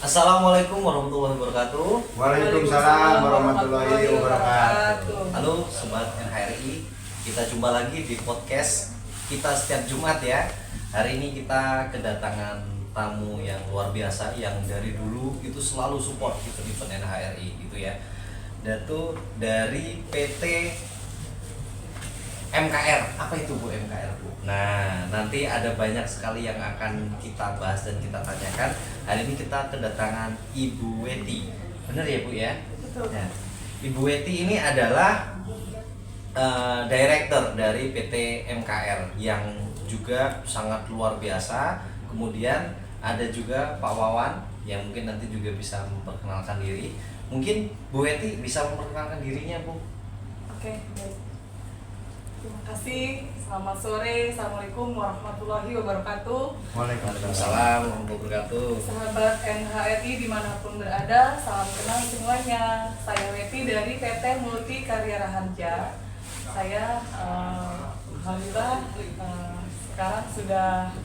Assalamualaikum warahmatullahi wabarakatuh. Waalaikumsalam warahmatullahi wabarakatuh. Halo Sobat NHRI, kita jumpa lagi di podcast kita setiap Jumat ya. Hari ini kita kedatangan tamu yang luar biasa yang dari dulu itu selalu support event-event NHRI gitu ya. Dan tuh dari PT MKR. Apa itu Bu MKR Bu? Nah, nanti ada banyak sekali yang akan kita bahas dan kita tanyakan. Hari ini kita kedatangan Ibu Weti. Benar ya Bu ya? Betul. Nah, Ibu Weti ini adalah director dari PT MKR yang juga sangat luar biasa. Kemudian ada juga Pak Wawan yang mungkin nanti juga bisa memperkenalkan diri. Mungkin Bu Weti bisa memperkenalkan dirinya Bu. Oke, baik. Terima kasih. Selamat sore. Assalamualaikum warahmatullahi wabarakatuh. Waalaikumsalam warahmatullahi wabarakatuh. Sahabat NHRI dimanapun berada, salam kenal semuanya. Saya Weti dari PT Multi Karya Raharja. Saya alhamdulillah sekarang sudah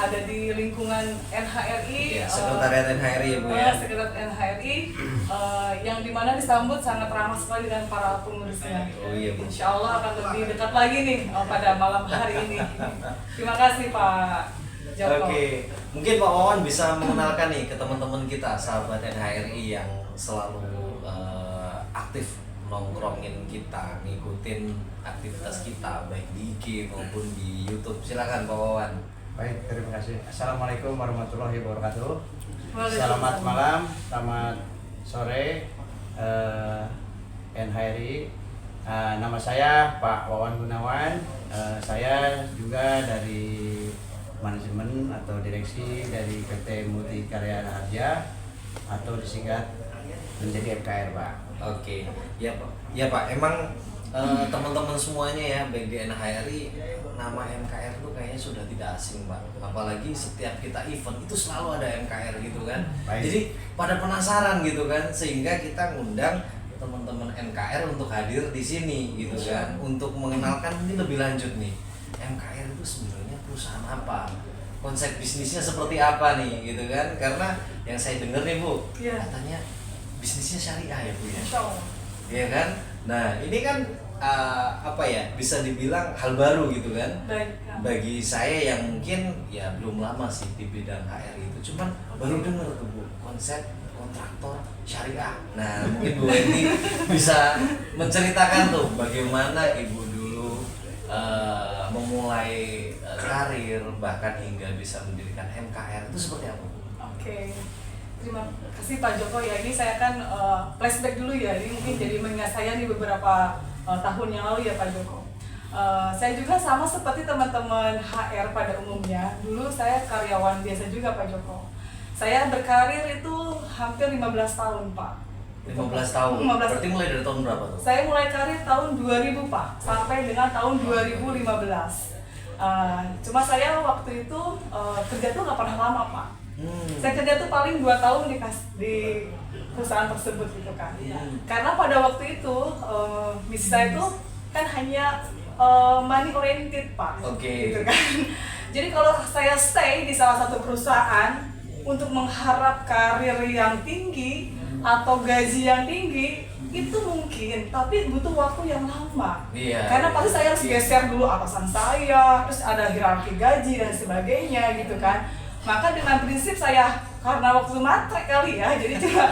ada di lingkungan NHRI, Ya, sekretariat NHRI ya Bu ya. sekretariat NHRI yang dimana disambut sangat ramah sekali dengan para pengurusnya. Oh iya Bu. Insya Allah akan lebih dekat lagi nih pada malam hari ini. Terima kasih Pak Joko. Oke, mungkin Pak Wawan bisa mengenalkan nih ke teman-teman kita sahabat NHRI yang selalu aktif nongkrongin kita, ngikutin aktivitas kita baik di IG maupun di YouTube. Silakan Pak Wawan. Baik, terima kasih. Assalamualaikum warahmatullahi wabarakatuh. Waalaikumsalam. Selamat malam, selamat sore NHRI. Nama saya Pak Wawan Gunawan. Saya juga dari manajemen atau direksi dari PT Multi Karya Raharja atau disingkat menjadi MKR, Pak. Oke, ya Pak. Ya Pak, emang teman-teman semuanya ya baik di NHRI nama MKR itu kayaknya sudah tidak asing Pak. Apalagi setiap kita event itu selalu ada MKR gitu kan. Baik. Jadi pada penasaran gitu kan, sehingga kita ngundang teman-teman MKR untuk hadir di sini gitu kan, untuk mengenalkan ini lebih lanjut nih. MKR itu sebenarnya perusahaan apa? Konsep bisnisnya seperti apa nih gitu kan? Karena yang saya dengar nih Bu, Iya. katanya bisnisnya syariah ya Bu ya. Insya Allah. Iya kan? Nah, ini kan apa ya? Bisa dibilang hal baru gitu kan? Baik. Ya. Bagi saya yang mungkin ya belum lama sih di bidang HR itu, cuman baru dengar tuh Bu konsep kontraktor syariah. Nah, mungkin Bu Wendy bisa menceritakan tuh bagaimana Ibu dulu memulai karir bahkan hingga bisa mendirikan MKR itu seperti apa Bu? Oke. Terima kasih Pak Joko ya. Ini saya kan flashback dulu ya. Ini mungkin jadi mengingat saya di beberapa tahun yang lalu ya Pak Joko. Saya juga sama seperti teman-teman HR pada umumnya. Dulu saya karyawan biasa juga Pak Joko. Saya berkarir itu hampir 15 tahun Pak. 15 tahun? 15. Berarti mulai dari tahun berapa tuh? Saya mulai karir tahun 2000 Pak, sampai dengan tahun 2015. Cuma saya waktu itu kerja tuh nggak pernah lama Pak. Saya kerja tuh paling 2 tahun di perusahaan tersebut gitu kan. Karena pada waktu itu misi saya itu kan hanya money oriented Pak. Oke. Gitu kan. Jadi kalau saya stay di salah satu perusahaan untuk mengharap karir yang tinggi atau gaji yang tinggi itu mungkin, tapi butuh waktu yang lama. Iya. Karena pasti saya harus geser dulu atasan saya, terus ada hierarki gaji dan sebagainya gitu kan. Maka dengan prinsip saya, karena waktu matre kali ya, jadi cuma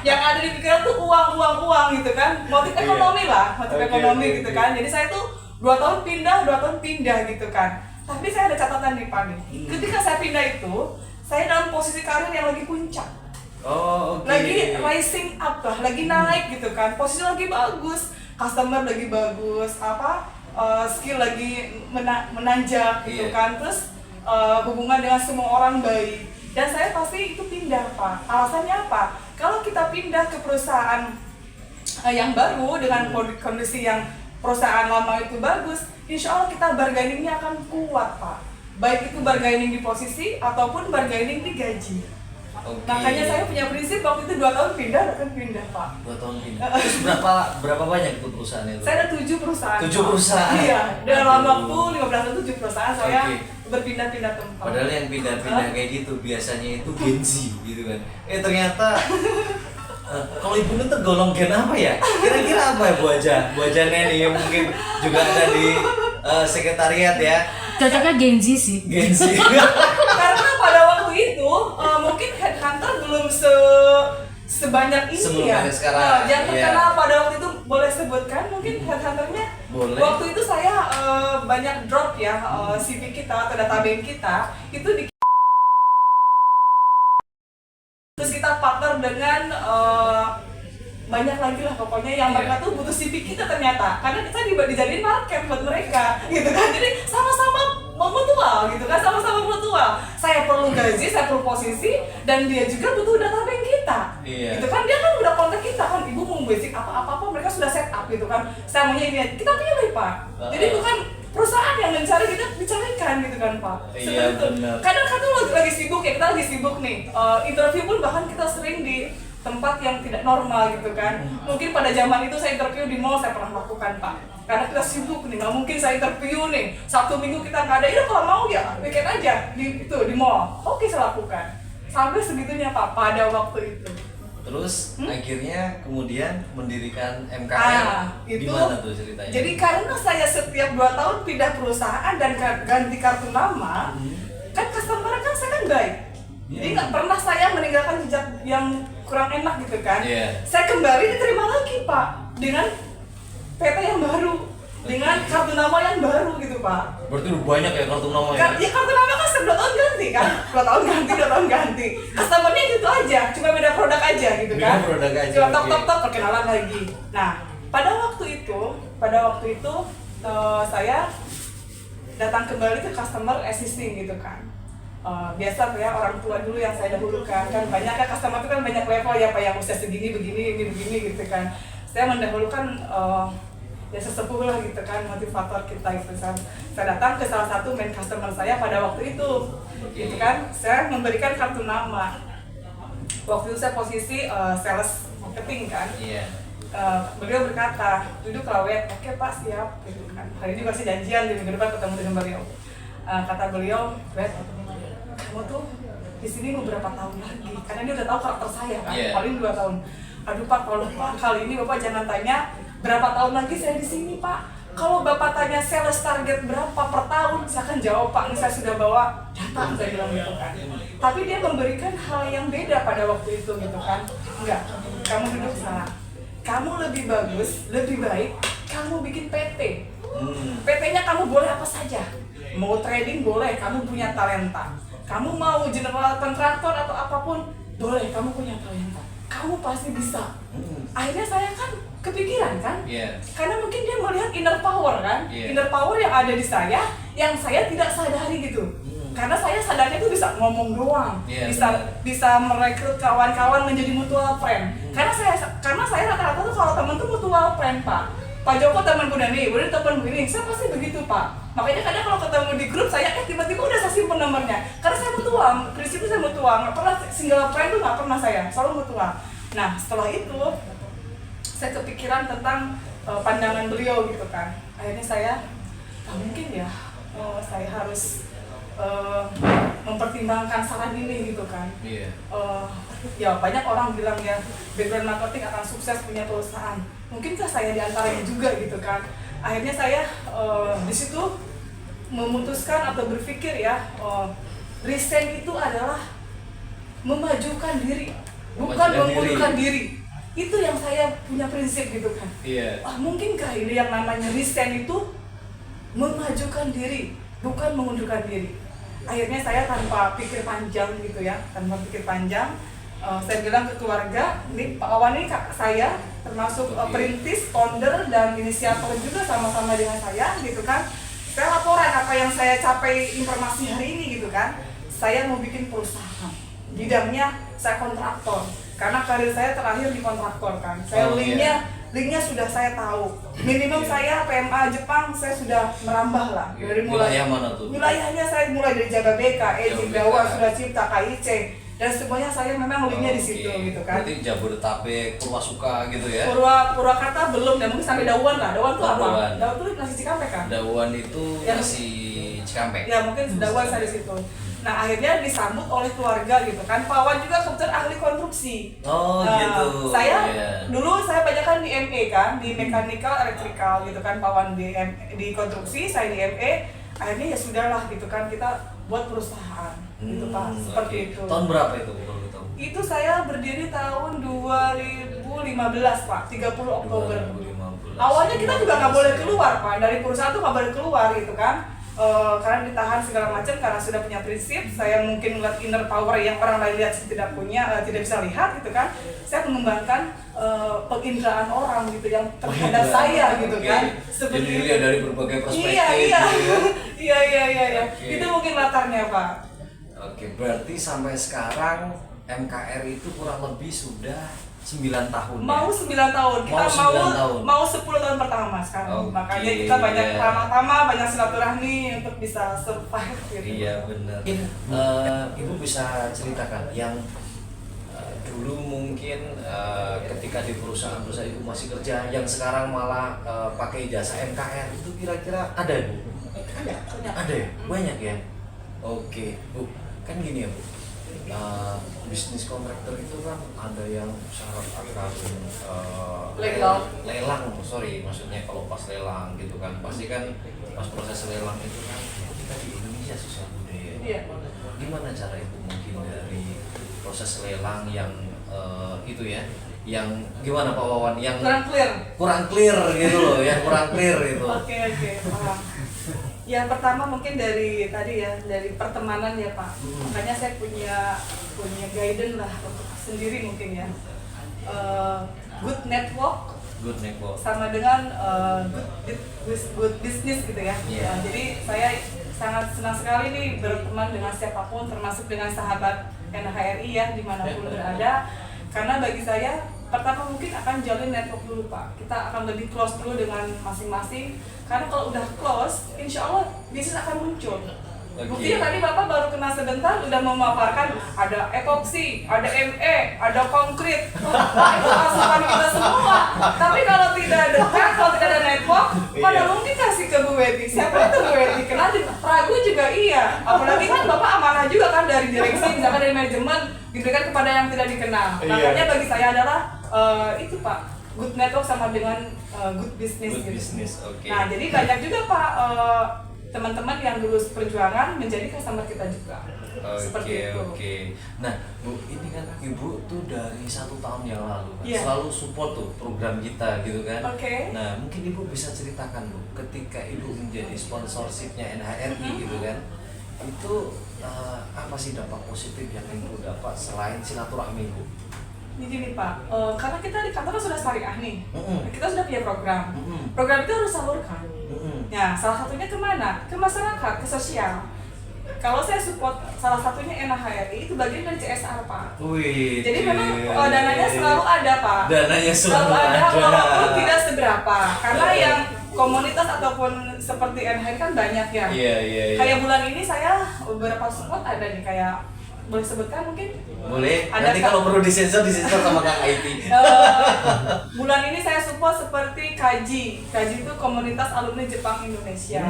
yang ada di pikiran tuh uang gitu kan, motif ekonomi lah, motif ekonomi gitu kan. Jadi saya tuh 2 tahun pindah gitu kan. Tapi saya ada catatan nih Pak nih. Ketika saya pindah itu, saya dalam posisi karir yang lagi puncak. Oh, oke. Lagi rising up lah, lagi naik gitu kan. Posisi lagi bagus, customer lagi bagus, skill lagi menanjak gitu kan. Terus hubungan dengan semua orang baik, dan saya pasti itu pindah Pak. Alasannya apa? Kalau kita pindah ke perusahaan yang baru dengan kondisi yang perusahaan lama itu bagus, insya Allah kita bargainingnya akan kuat Pak. Baik itu bargaining di posisi ataupun bargaining di gaji. Oke. Makanya saya punya prinsip waktu itu 2 tahun pindah Pak. 2 tahun pindah. Terus berapa banyak itu perusahaan itu? Saya ada 7 perusahaan. 7 perusahaan. Iya, dalam waktu 15 tahun 7 perusahaan saya Oke. berpindah-pindah tempat. Padahal yang pindah-pindah kayak gitu biasanya itu Gen Z gitu kan. Ternyata kalau ibu ini tergolong gen apa ya? Kira-kira apa ya Bu Aja? Bu Aja Neni yang mungkin juga ada di sekretariat ya. Cocoknya Gen Z sih. Gen Z. Karena pada waktu itu mungkin headhunter belum sebanyak ini Sebelum ya. ada sekarang, Yang terkenal iya. pada waktu itu boleh sebutkan mungkin headhunternya. Boleh. Waktu itu saya banyak drop ya CV kita atau database kita itu di terus kita partner dengan banyak lagi lah pokoknya yang mereka tuh butuh CV kita ternyata karena kita dijadiin market buat mereka gitu kan, jadi sama-sama mutual gitu kan, sama-sama mutual. Saya perlu gaji, saya perlu posisi, dan dia juga butuh database kita. Iya. Gitu kan, dia kan udah kontak kita kan, ibu mau basic apa mereka sudah set up gitu kan. Saya maunya ini, kita pilih Pak. Jadi bukan perusahaan yang mencari, kita dicarikan gitu kan Pak. Iya, Seperti itu. benar. Kadang-kadang lagi sibuk ya, kita lagi sibuk nih. Interview pun bahkan kita sering di tempat yang tidak normal gitu kan. Mungkin pada zaman itu saya interview di mall, saya pernah lakukan Pak. Karena kita sibuk nih, nggak mungkin saya interview nih Sabtu Minggu kita nggak ada. Ya kalau mau ya weekend aja di mall. Oke, saya lakukan. Sampai segitunya Pak pada waktu itu. Terus akhirnya kemudian mendirikan MKR. Itu Gimana tuh ceritanya? jadi karena saya setiap 2 tahun pindah perusahaan dan ganti kartu nama, kan customer kan saya kan baik. Jadi nggak pernah saya meninggalkan jejak yang kurang enak gitu kan. Iya. Saya kembali diterima lagi Pak dengan PT yang baru, dengan kartu nama yang baru gitu Pak. Berarti udah banyak ya kartu namanya? Ya kartu nama kan setiap 2 tahun ganti kan, 2 tahun ganti, 2 tahun ganti. Customernya gitu aja, cuma beda produk aja gitu Beda kan. produk aja, Cuma oke. top perkenalan lagi. Nah pada waktu itu saya datang kembali ke customer existing gitu kan. Biasa tuh ya orang tua dulu yang saya dahulukan kan, banyak kan customer itu kan banyak level ya Pak, yang usia segini begini ini begini gitu kan. Saya mendahulukan ya sesepuh lah gitu kan, motivator kita gitu kan. Saya datang ke salah satu main customer saya pada waktu itu gitu kan, saya memberikan kartu nama. Waktu itu saya posisi sales marketing kan. Iya. Beliau berkata, duduk lah Wet, oke Pak siap gitu kan. Hari ini masih janjian di minggu depan ketemu dengan beliau. Kata beliau, Wet, kamu tuh di sini mau berapa tahun lagi? Karena dia udah tahu karakter saya kan, paling 2 tahun. Aduh Pak, kalau Pak kali ini Bapak jangan tanya berapa tahun lagi saya di sini Pak. Kalau Bapak tanya sales target berapa per tahun, saya akan jawab Pak, ini saya sudah bawa data, saya bilang gitu kan. Tapi dia memberikan hal yang beda pada waktu itu gitu kan. Enggak, kamu duduk salah. Kamu lebih bagus, lebih baik, kamu bikin PT. PT-nya kamu boleh apa saja. Mau trading boleh, kamu punya talenta. Kamu mau general kontraktor atau apapun, boleh, kamu punya talenta. Kamu pasti bisa. Akhirnya saya kan kepikiran kan, karena mungkin dia melihat inner power kan, inner power yang ada di saya, yang saya tidak sadari gitu. Karena saya sadarnya itu bisa ngomong doang, bisa merekrut kawan-kawan menjadi mutual friend. Karena saya rata-rata tuh kalau teman tuh mutual friend Pak. Pak Joko temanku nih, udah teman begini, saya pasti begitu Pak. Makanya kadang kalau ketemu di grup saya, tiba-tiba udah saya simpen nomornya. Karena saya mutual, prinsipnya saya mutual, nggak pernah single friend tuh nggak pernah saya, selalu mutual. Nah setelah itu saya kepikiran tentang pandangan beliau gitu kan. Akhirnya saya, mungkin ya saya harus mempertimbangkan saran ini gitu kan. Ya banyak orang bilang ya background marketing akan sukses punya perusahaan. Mungkinkah saya diantaranya juga gitu kan. Akhirnya saya di situ memutuskan atau berpikir ya resign itu adalah memajukan diri, bukan mengundurkan diri. Itu yang saya punya prinsip gitu kan. Mungkinkah ini yang namanya resign itu memajukan diri, bukan mengundurkan diri. Akhirnya saya tanpa pikir panjang gitu ya, saya bilang ke keluarga, nih Pak Wawan ini kakak saya, termasuk perintis, founder, dan inisiator juga sama-sama dengan saya gitu kan. Saya laporan apa yang saya capai informasi hari ini gitu kan. Saya mau bikin perusahaan, bidangnya saya kontraktor, karena karir saya terakhir di kontraktor kan. Saya linknya sudah saya tahu. Minimum saya PMA Jepang saya sudah merambah lah. Dari mulai wilayah mana tuh? Wilayahnya saya mulai dari Jababeka, Eji, Gawa, Sudah Cipta, KIC. dan semuanya saya memang linknya di situ gitu kan. Berarti Jabodetabek, Purwasuka gitu ya? Purwakarta belum, dan mungkin sampai Dauan lah. Dauan tuh apa? Dauan. Dauan tuh nasi Cikampek kan? Dauan itu Ya, nasi Cikampek. Ya mungkin Dauan saya di situ. Nah akhirnya disambut oleh keluarga gitu kan. Pak Wawan juga kebetulan ahli konstruksi. Oh gitu. Saya Iya. dulu saya banyak kan di ME kan, di mechanical electrical gitu kan. Pak Wawan di konstruksi, saya di ME. Akhirnya ya sudahlah gitu kan, kita buat perusahaan gitu Pak, seperti Oke. itu. Tahun berapa itu kalau gitu? Itu saya berdiri tahun 2015 Pak, 30 Oktober. 2015. Awalnya kita juga nggak boleh keluar Pak, dari perusahaan tuh nggak boleh keluar gitu kan. Karena ditahan segala macam karena sudah punya prinsip. Saya mungkin melihat inner power yang orang lain lihat tidak punya, tidak bisa lihat gitu kan. Saya mengembangkan penginderaan orang gitu yang terhadap saya gitu kan. Jadi dilihat dari berbagai perspektif. Iya. Gitu ya. Iya. Oke. Itu mungkin latarnya Pak. Oke, berarti sampai sekarang MKR itu kurang lebih sudah 9 tahun. Mau 9 tahun, kita Mau 9 tahun. mau 10 tahun pertama sekarang. Oke, Makanya kita banyak iya. ramah-ramah, banyak silaturahmi untuk bisa survive gitu. Iya benar. Mungkin Ibu bisa ceritakan yang dulu mungkin ketika di perusahaan Ibu masih kerja, yang sekarang malah pakai jasa MKR itu kira-kira ada Bu? Ada ya? Banyak ya? Oke, Bu. Kan gini ya Bu. Bisnis kontraktor itu kan ada yang syarat akan lelang, maksudnya kalau pas lelang gitu kan, pasti kan pas proses lelang itu kan kita di Indonesia sosial budaya. Iya. Gimana cara Ibu mungkin dari proses lelang yang itu ya, yang gimana Pak Wawan, yang Kurang clear. kurang clear gitu loh, yang kurang clear itu. Oke, paham. Yang pertama mungkin dari tadi ya, dari pertemanan ya Pak. Makanya saya punya guidance lah untuk sendiri mungkin ya. Good network sama dengan good business gitu ya. Yeah. Nah, jadi saya sangat senang sekali nih berteman dengan siapapun, termasuk dengan sahabat NHRI ya dimanapun berada. Karena bagi saya pertama mungkin akan jalin network dulu Pak. Kita akan lebih close dulu dengan masing-masing. Karena kalau udah close, insya Allah bisnis akan muncul. Okay. Buktinya tadi Bapak baru kenal sebentar udah memaparkan ada epoksi, ada ME, ada konkrit. Wah, itu asupan kita semua. Tapi kalau tidak ada kalau tidak ada network, mana mungkin kasih ke Bu Weti. Siapa itu Bu Weti? Kenal ragu juga iya. Apalagi kan Bapak amanah juga kan dari direksi, misalkan dari manajemen, diberikan kepada yang tidak dikenal. Makanya bagi saya adalah itu Pak, good network sama dengan good business. Good gitu. business, oke. Nah, jadi banyak juga Pak teman-teman yang dulu perjuangan menjadi customer kita juga. Seperti itu. Oke. Nah, Bu, ini kan Ibu tuh dari 1 tahun yang lalu kan, Iya. selalu support tuh program kita gitu kan. Oke. Nah, mungkin Ibu bisa ceritakan Bu, ketika Ibu menjadi sponsorshipnya NHRI gitu kan, itu apa sih dampak positif yang Ibu dapat selain silaturahmi Bu? Ini gini Pak, karena kita di kantor kan sudah syariah nih, kita sudah punya program. Mm-mm. Program itu harus salurkan. Ya, salah satunya kemana? Ke masyarakat, ke sosial. Kalau saya support salah satunya NHRI itu bagian dari CSR Pak. Wih. Jadi memang dananya selalu ada Pak. Dananya selalu ada. Walaupun tidak seberapa. Karena yang komunitas ataupun seperti NHRI kan banyak ya. Iya. Kayak bulan ini saya beberapa support ada nih, kayak boleh sebutkan mungkin? Boleh. Ada Nanti kalau perlu disensor sama Kang IT. Bulan ini saya support seperti KAJI. KAJI itu komunitas alumni Jepang Indonesia.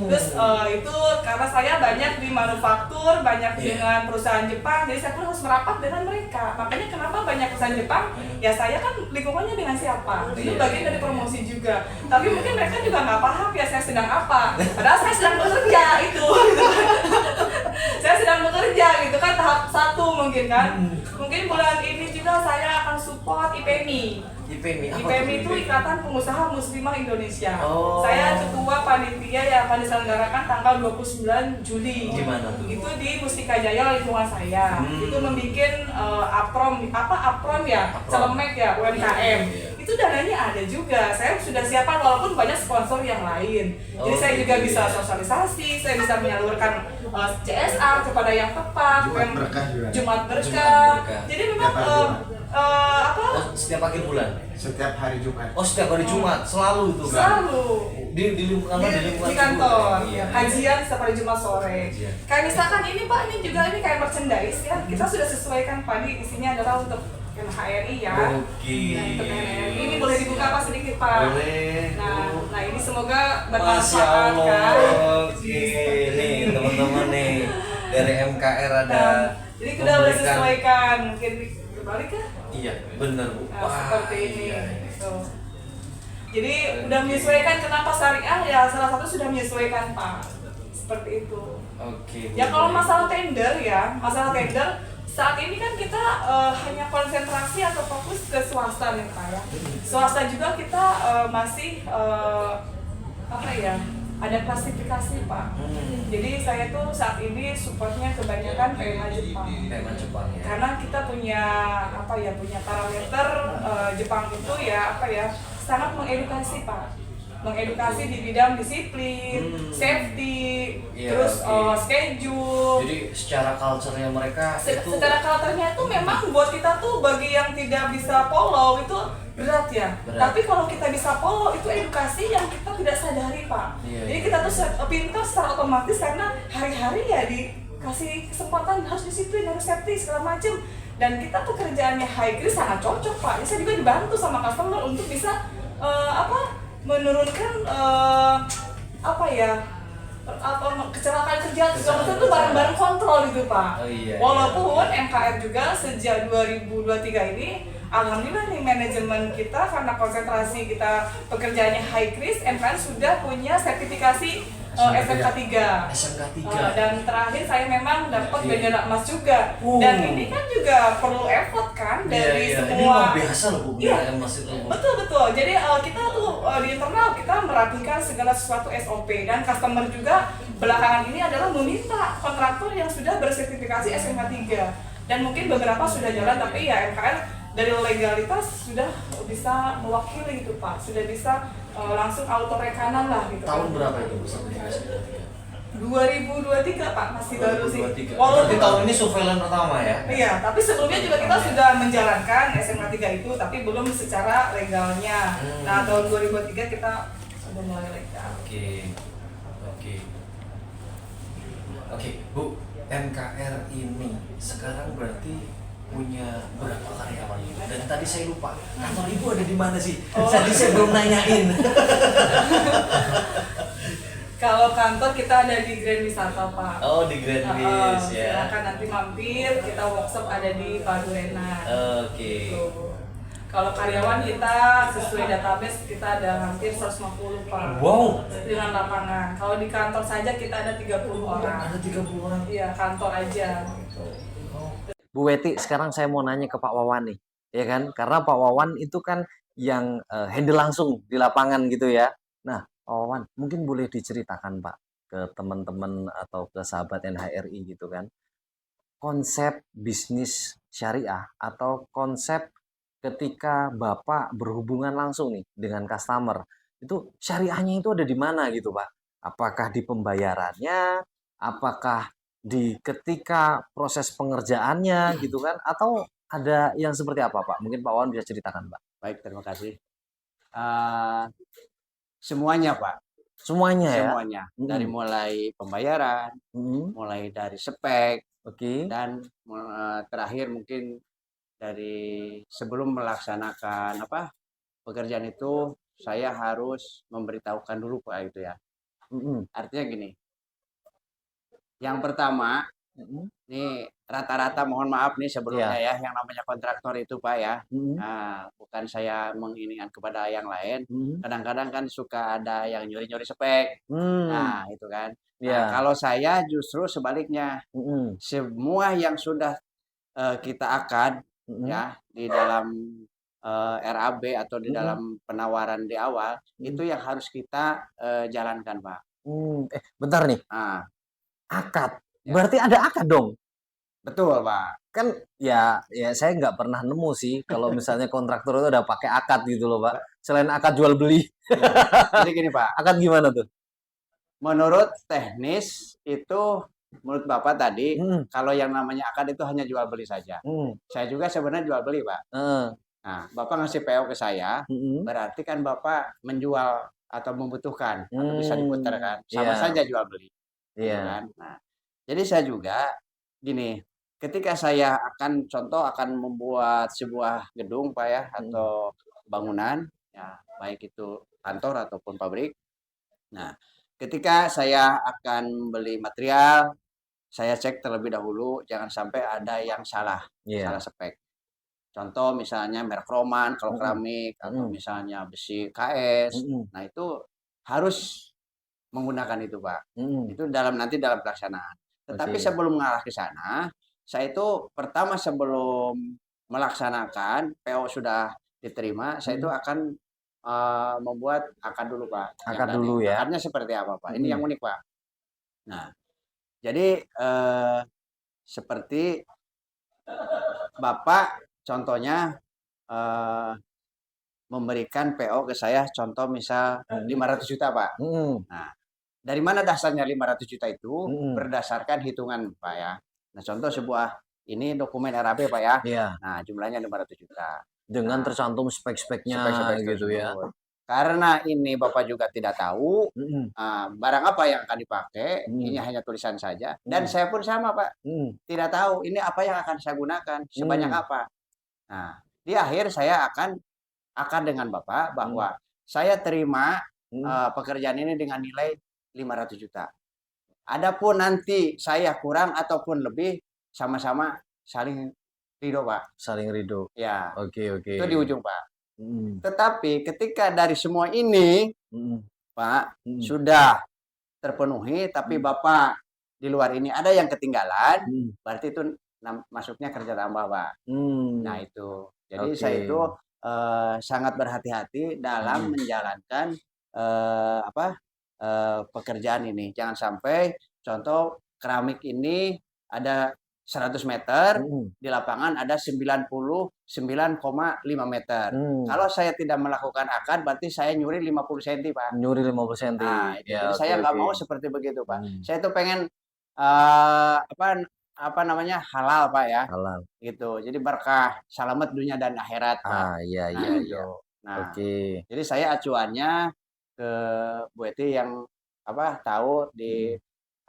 Terus itu karena saya banyak di manufaktur, banyak dengan perusahaan Jepang, jadi saya pun harus merapat dengan mereka. Makanya kenapa banyak perusahaan Jepang? Ya saya kan lingkungannya dengan siapa? Itu bagian dari promosi juga. Tapi mungkin mereka juga nggak paham ya saya sedang apa. Padahal saya sedang bekerja itu. Saya sedang bekerja gitu kan, tahap 1 mungkin kan. Mungkin bulan ini juga saya akan support IPMI. IPMI itu Ikatan Pengusaha Muslimah Indonesia. Saya ketua panitia yang akan diselenggarakan tanggal 29 Juli. Gimana tuh? Itu di Mustika Jaya lingkungan saya. Itu membuat apron ya, celemek ya, UMKM. Itu dananya ada juga. Saya sudah siapkan walaupun banyak sponsor yang lain. Jadi saya juga bisa sosialisasi, saya bisa menyalurkan CSR kepada yang tepat, Jumat berkah. Jadi memang apa? Oh, setiap akhir bulan. Setiap hari Jumat. Oh, setiap hari Jumat selalu itu kan. Selalu Di lingkungan di kantor, Iya. kajian setiap hari Jumat sore. Kajian. Kayak misalkan ini Pak, ini juga ini kayak merchandise ya. Kita sudah sesuaikan Pak, di isinya adalah untuk NHRI ya. Oke. Nah, untuk NHRI ini boleh dibuka Pak sedikit Pak. Boleh. Nah ini semoga Masya bermanfaat Allah. kan. Oke, nih teman-teman nih dari MKR ada. Nah, jadi kita udah memberikan- sesuaikan, mungkin berbalik kan? Iya, benar Bu. Nah, seperti ini. Iya. Gitu. Jadi udah menyesuaikan, kenapa syariah ya salah satu sudah menyesuaikan Pak. Seperti itu. Oke. Ya Bu. kalau masalah tender ya, masalah tender saat ini kan kita hanya konsentrasi atau fokus ke swasta nih Pak ya. Swasta juga kita masih apa ya? Ada klasifikasi Pak. Jadi saya tuh saat ini supportnya kebanyakan PMA Jepang. Tema Jepang ya. Karena kita punya apa ya, punya parameter Jepang itu ya apa ya, sangat mengedukasi Pak, mengedukasi di bidang disiplin, safety, Iya, terus oke. schedule. Jadi secara culture-nya mereka itu Secara karakternya itu memang buat kita tuh bagi yang tidak bisa follow itu berat ya. Berat. Tapi kalau kita bisa follow itu edukasi yang kita tidak sadari Pak. Iya, Jadi iya. kita tuh pintar secara otomatis karena hari-hari ya dikasih kesempatan harus disiplin, harus safety segala macem. Dan kita pekerjaannya high risk sangat cocok Pak. Jadi saya juga dibantu sama customer untuk bisa menurunkan apa ya, kecelakaan kerja segala macam itu bareng-bareng kontrol gitu Pak. Oh, iya, Walaupun MKR juga sejak 2023 ini alhamdulillah nih manajemen kita karena konsentrasi kita pekerjaannya high risk, MKR sudah punya sertifikasi SMK 3. SMK 3. Dan terakhir saya memang dapat Iya. bendera emas juga. Dan ini kan juga perlu effort kan dari Iya, iya. Ini semua. luar biasa loh Bu, Iya. bendera emas itu Bu. Betul. Jadi kita tuh di internal kita merapikan segala sesuatu SOP, dan customer juga belakangan ini adalah meminta kontraktor yang sudah bersertifikasi SMK 3. Dan mungkin beberapa sudah jalan, tapi ya MKR dari legalitas sudah bisa mewakili gitu Pak. Sudah bisa langsung auto rekanan lah gitu. Tahun kan. berapa itu Bu sertifikasi? 2023 Pak, masih baru sih. 2023. Walaupun Berarti tahun ini surveillance pertama ya? iya, tapi sebelumnya juga kita sudah menjalankan SMK 3 itu, tapi belum secara legalnya. Nah, tahun 2023 kita sudah mulai legal. Oke. Oke, Bu. MKR ini sekarang berarti punya berapa karyawan? Dan tadi saya lupa, kantor Ibu ada di mana sih? Tadi saya belum nanyain. Kalau kantor kita ada di Grand Wisata Pak. Oh, di Grand Wis ya. Silakan nanti mampir, kita workshop ada di Padurena. Oke. Gitu. Kalau karyawan kita sesuai database kita ada hampir 150 Pak. Wow. Dengan lapangan. Kalau di kantor saja kita ada 30 orang. Ada 30 orang. Iya, kantor aja gitu. Bu Weti, sekarang saya mau nanya ke Pak Wawan nih, ya kan? Karena Pak Wawan itu kan yang handle langsung di lapangan gitu ya. Nah, Pak Wawan, mungkin boleh diceritakan Pak ke teman-teman atau ke sahabat NHRI gitu kan, konsep bisnis syariah atau konsep ketika Bapak berhubungan langsung nih dengan customer, itu syariahnya itu ada di mana gitu Pak? Apakah di pembayarannya? Apakah di ketika proses pengerjaannya gitu kan, atau ada yang seperti apa Pak? Mungkin Pak Wawan bisa ceritakan Pak. Baik, terima kasih. Semuanya Pak, Semuanya ya. semuanya. Dari mulai pembayaran, mulai dari spek, Oke. dan terakhir mungkin dari sebelum melaksanakan pekerjaan itu saya harus memberitahukan dulu Pak itu ya. Artinya gini. Yang pertama, ini rata-rata mohon maaf nih sebelumnya ya, yang namanya kontraktor itu Pak ya. Nah, bukan saya menginginkan kepada yang lain. Kadang-kadang kan suka ada yang nyuri-nyuri spek. Nah, itu kan. Nah, kalau saya justru sebaliknya. Semua yang sudah kita akad ya di dalam RAB atau di dalam penawaran di awal itu yang harus kita jalankan Pak. Bentar nih. Nah, akad. Ya. Berarti ada akad dong. Betul Pak. Kan ya saya nggak pernah nemu sih kalau misalnya kontraktor itu udah pakai akad gitu loh Pak. Selain akad jual beli. Jadi gini Pak. Akad gimana tuh? Menurut teknis itu menurut Bapak tadi, Hmm. kalau yang namanya akad itu hanya jual beli saja. Hmm. Saya juga sebenarnya jual beli, Pak. Heeh. Nah, Bapak ngasih PO ke saya, Hmm. berarti kan Bapak menjual atau membutuhkan atau bisa diputar kan. Sama Iya, saja jual beli, gitu iya. kan. Nah, jadi saya juga gini, ketika saya akan contoh akan membuat sebuah gedung, Pak ya, Hmm. atau bangunan, ya, baik itu kantor ataupun pabrik. Nah, ketika saya akan beli material, saya cek terlebih dahulu, jangan sampai ada yang salah, salah Iya. spek. Contoh misalnya merek Roman kalau Hmm. keramik atau Hmm. misalnya besi KS. Hmm. Nah, itu harus menggunakan itu, Pak. Hmm. Itu nanti dalam pelaksanaan. Tetapi Oke. sebelum mengarah ke sana, saya itu pertama sebelum melaksanakan PO sudah diterima, saya itu Hmm. akan membuat akad dulu, Pak. Yang Akad tadi. dulu ya. Akadnya seperti apa, Pak? Ini Hmm. yang unik, Pak. Nah, jadi seperti Bapak contohnya eh, memberikan PO ke saya, contoh misal 500 juta, Pak. Hmm. Nah, dari mana dasarnya 500 juta itu? Hmm. Berdasarkan hitungan, Pak ya. Nah, contoh sebuah ini dokumen RAP, Pak ya. Iya. Nah, jumlahnya 500 juta. Dengan Nah, tercantum spek-speknya spek-spek gitu ya. tersebut. Karena ini Bapak juga tidak tahu Hmm. barang apa yang akan dipakai, ini Hmm. hanya tulisan saja. Dan Hmm. saya pun sama, Pak. Hmm. Tidak tahu ini apa yang akan saya gunakan, sebanyak Hmm. apa. Nah, di akhir saya akan dengan Bapak Hmm. bahwa saya terima Hmm. pekerjaan ini dengan nilai 500 juta. Adapun nanti saya kurang ataupun lebih, sama-sama saling ridho, Pak. Saling ridho. Ya, Oke, oke. itu di ujung, Pak. Hmm. Tetapi ketika dari semua ini, Hmm. Pak, Hmm. sudah terpenuhi, tapi Bapak di luar ini ada yang ketinggalan, Hmm. berarti itu masuknya kerja tambah, Pak. Hmm. Nah, itu. Jadi Oke. saya itu sangat berhati-hati dalam menjalankan pekerjaan ini. Jangan sampai contoh keramik ini ada 100 meter, Hmm. di lapangan ada 99,5 meter. Hmm. Kalau saya tidak melakukan akad, berarti saya nyuri 50 cm, Pak. Nyuri 50 cm. Nah, itu. Ya, Jadi oke, saya nggak oke. mau seperti begitu, Pak. Hmm. Saya tuh pengen apa namanya halal, Pak ya, Halal. gitu. Jadi berkah, selamat dunia dan akhirat, Pak. Iya, Nah, iya, itu. iya. Nah, Oke. jadi saya acuannya ke Bu Eti yang tahu di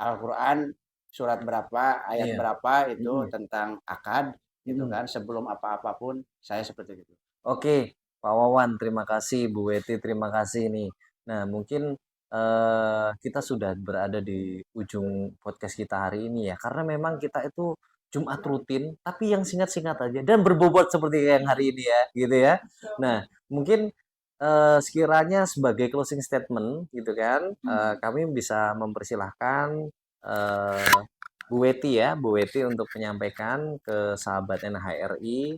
Al-Quran surat berapa, ayat Iya. berapa itu Hmm. tentang akad, gitu Hmm. kan. Sebelum apa-apa pun saya seperti itu. Oke, Pak Wawan, terima kasih. Bu Weti, terima kasih nih. Nah, mungkin kita sudah berada di ujung podcast kita hari ini ya, karena memang kita itu Jumat rutin, tapi yang singkat-singkat aja dan berbobot seperti yang hari ini ya, gitu ya. Nah, mungkin sekiranya sebagai closing statement, gitu kan, kami bisa mempersilahkan Bu Weti ya, Bu Weti untuk menyampaikan ke sahabat NHRI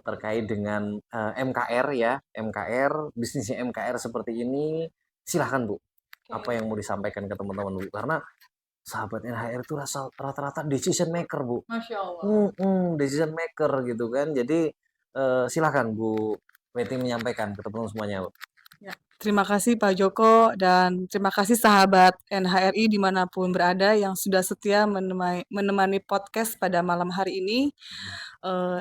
terkait dengan MKR ya, MKR, bisnisnya MKR seperti ini. Silahkan Bu, apa yang mau disampaikan ke teman-teman Bu? Karena sahabat NHR itu rata-rata decision maker Bu. Masya Allah. Decision maker gitu kan. Jadi silahkan Bu Weti menyampaikan ke teman-teman semuanya Bu. Ya, terima kasih Pak Joko dan terima kasih sahabat NHRI dimanapun berada yang sudah setia menemani podcast pada malam hari ini. Eh,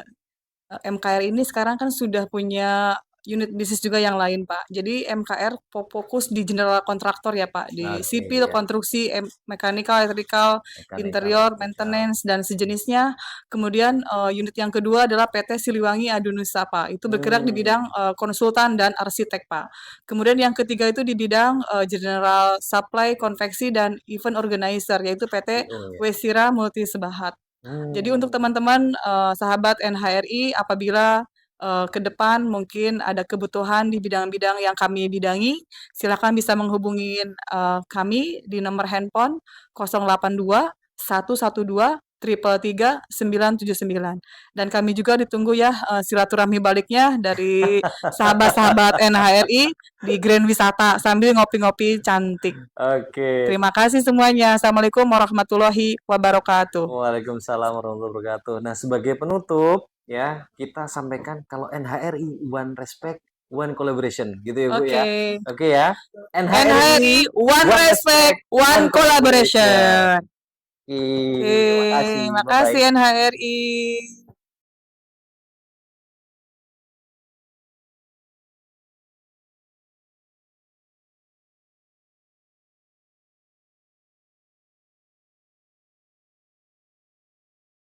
MKR ini sekarang kan sudah punya unit bisnis juga yang lain, Pak. Jadi MKR fokus di general kontraktor ya, Pak, di Oke, sipil, ya. konstruksi, mechanical, electrical, interior, maintenance dan sejenisnya. Kemudian unit yang kedua adalah PT Siliwangi Adunusa, Pak. Itu bergerak di bidang konsultan dan arsitek, Pak. Kemudian yang ketiga itu di bidang general supply, konveksi dan event organizer yaitu PT Wesira Multi Sebahat. Jadi untuk teman-teman sahabat NHRI apabila ke depan mungkin ada kebutuhan di bidang-bidang yang kami bidangi, silakan bisa menghubungi kami di nomor handphone 082 112 333 979. Dan kami juga ditunggu ya silaturahmi baliknya dari sahabat-sahabat NHRI di Grand Wisata sambil ngopi-ngopi cantik. Oke. Terima kasih semuanya. Assalamualaikum warahmatullahi wabarakatuh. Waalaikumsalam warahmatullahi wabarakatuh. Nah, sebagai penutup ya, kita sampaikan kalau NHRI One Respect one collaboration gitu ya Bu Oke. ya. Oke ya. NHRI, one respect, one collaboration. Oke, terima kasih. Oke, Bye-bye. makasih NHRI.